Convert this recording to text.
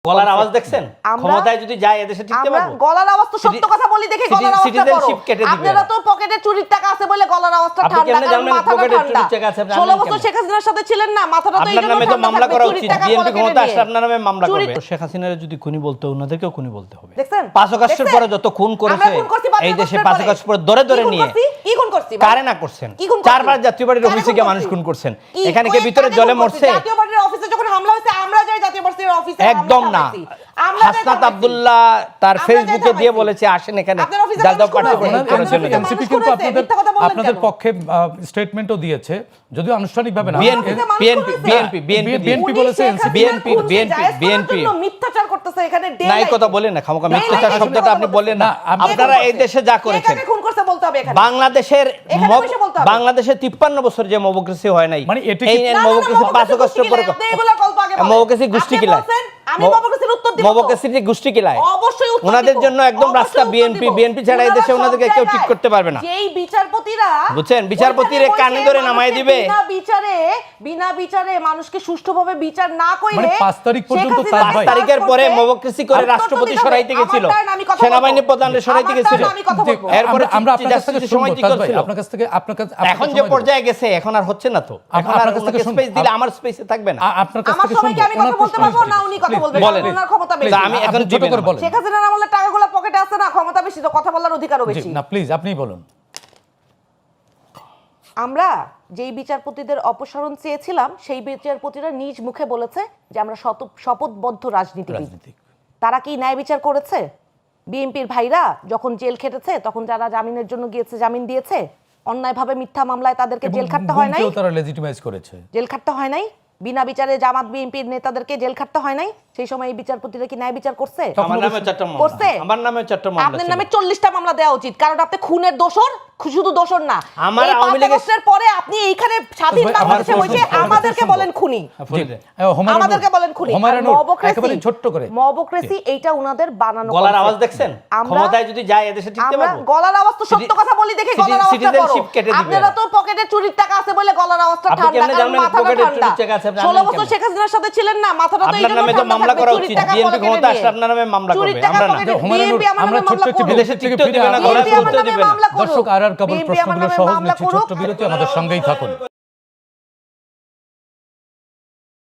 গলার আওয়াজ দেখছেন? ক্ষমতায় যদি যায় এদেশে টিকতে পারবো? গলার আওয়াজ তো সত্য কথা বলি দেখে গলার আওয়াজটা বড়। আপনারা তো পকেটে চুরির টাকা আছে বলে গলার আওয়াজটা ঠান্ডা, কারণ মাথাটা ঠান্ডা। 16 বছর শেখ হাসিনার সাথে ছিলেন না, মাথাটা তো এইজন্য আপনার নামে তো মামলা করা উচিত। বিএনপি ক্ষমতা আসলে আপনার নামে মামলা করবে। চুরি- শেখ হাসিনার যদি খুনি বলতে ওনাদেরকেও খুনি বলতে হবে। দেখছেন? 5 আগস্টের পরে যত খুন করেছে এই দেশে 5 আগস্ট পরে ধরে ধরে নিয়ে কি খুন করছি? কারে না করছেন? কি খুন করছি? 4 বার জাতীয় পার্টির অফিসে গিয়ে মানুষ খুন করছেন। এখানে কে ভিতরে জলে মরছে? জাতীয় পার্টির অফিসে যখন হামলা হয়েছে আমরা যাই জাতীয় পার্টির অফিসে? একদম না। হাসনাত আব্দুল্লাহ তার ফেসবুকে দিয়ে বলেছে আসেন এখানে জাতীয় পার্টি করার জন্য। এনসিপি কিন্তু আপনাদের পক্ষে স্টেটমেন্টও দিয়েছে, যদিও আনুষ্ঠানিকভাবে না। বিএনপি বলেছে, বিএনপি মিথ্যাচার করতেছে এখানে। নাই কথা বলেন না, খামোকা মিথ্যাচার শব্দটা আপনি বলেন না। আপনারা এই দেশে যা করেছেন, খুন করতে বলতে হবে এখানে। বাংলাদেশের 53 বছর যে মবক্রেসি হয় নাই, মানে এটি এই মবক্রেসি 5 আগস্টের পরে মবক্রেসি গোষ্ঠী কিলায়, আমি মবক্রেসির উত্তর দিব। মবক্রেসির যে গোষ্ঠী কিলায় অবশ্যই উত্তর ওনাদের দিব। জন্য একদম রাস্তা বিএনপি ছাড়া এই দেশে ওনাদেরকে কেউ ঠিক করতে পারবে না। যেই বিচারপতিরা বুঝছেন, বিচারপতিরে কানে ধরে নামায় দিবে। বিনা বিচারে মানুষকে সুষ্ঠুভাবে বিচার না কইলে, মানে 5 তারিখ পর্যন্ত 5 তারিখের পরে মবক্রেসি করে রাষ্ট্রপতি সরাইতে গেছিল, সেনাবাহিনী প্রধানের সরাইতে গেছিল। এরপর আমরা আপনার কাছ থেকে সময় কি করছিল? আপনার কাছে এখন যে পর্যায়ে গেছে এখন আর হচ্ছে না তো। এখন আর ওনাকে স্পেস দিলে আমার স্পেসে থাকবে না। আপনার কাছ আমার থেকে সবাইকে আমি কথা বলতে পারবো না, উনি কথা বলবেন, বলেন। ওনার ক্ষমতা বেশি। আমি এখন ছোট করে বলেন। শেখ হাসিনার আমলে টাকাগুলো পকেটে আছে না, ক্ষমতা বেশি তো কথা বলার অধিকারও বেশি। না প্লিজ আপনিই বলুন। আমরা যেই বিচারপতিদের অপসারণ চেয়েছিলাম সেই বিচারপতিরা নিজ মুখে বলেছে যে আমরা শপথবদ্ধ রাজনীতিবিদ। তারা কি ন্যায় বিচার করেছে? বিএনপির ভাইরা যখন জেল খেটেছে তখন যারা জামিনের জন্য গিয়েছে জামিন দিয়েছে, অন্যায়ভাবে মিথ্যা মামলায় তাদেরকে জেল খাটতে হয় নাই? তারা লেজিটিমাইজ করেছে, জেল খাটতে হয় নাই? বিনা বিচারে জামাত বিএনপির নেতাদেরকে জেল খাটতে হয় নাই? সেই সময় এই বিচারপতিরা কি ন্যায় বিচার করছে? আমার নামে 4টা মামলা, করছে? আমার নামে 4টা মামলা, আপনার নামে 40টা মামলা দেওয়া উচিত, কারণ আপনি খুনের দোষর, শুধু দোষর না। আমার এই আওয়ামী 5 লীগের আগস্টের পরে আপনি এইখানে স্বাধীন বাংলাদেশে বসে আমাদেরকে বলেন খুনি, আমাদেরকে বলেন খুনি। একেবারে ছোট্ট করে মবক্রেসি এইটা উনাদের বানানো। গলার আওয়াজ দেখছেন? ক্ষমতায় যদি যায় এদেশে টিকতে পারবো? গলার আওয়াজ তো সত্য কথা বলি দেখে গলার আওয়াজটা বড়। আপনারা তো পকেটে চুরির টাকা আছে বলে গলার আওয়াজটা ঠান্ডা, কারণ মাথাটা ঠান্ডা। 16 বছর শেখ হাসিনার সাথে ছিলেন না, মাথাটা তো এইজন্য আপনার নামে তো মামলা করা উচিত। বিএনপি ক্ষমতা আসলে আপনার নামে মামলা করবে। আমরা ছোট্ট একটি বিদেশে থেকে ফিরে দিবে না, গলা তুলতে দিবে না। দর্শক আর কাবুল প্রশ্নগুলো সহজ নিচ্ছি, ছোট্ট বিরতি, আমাদের সঙ্গেই থাকুন।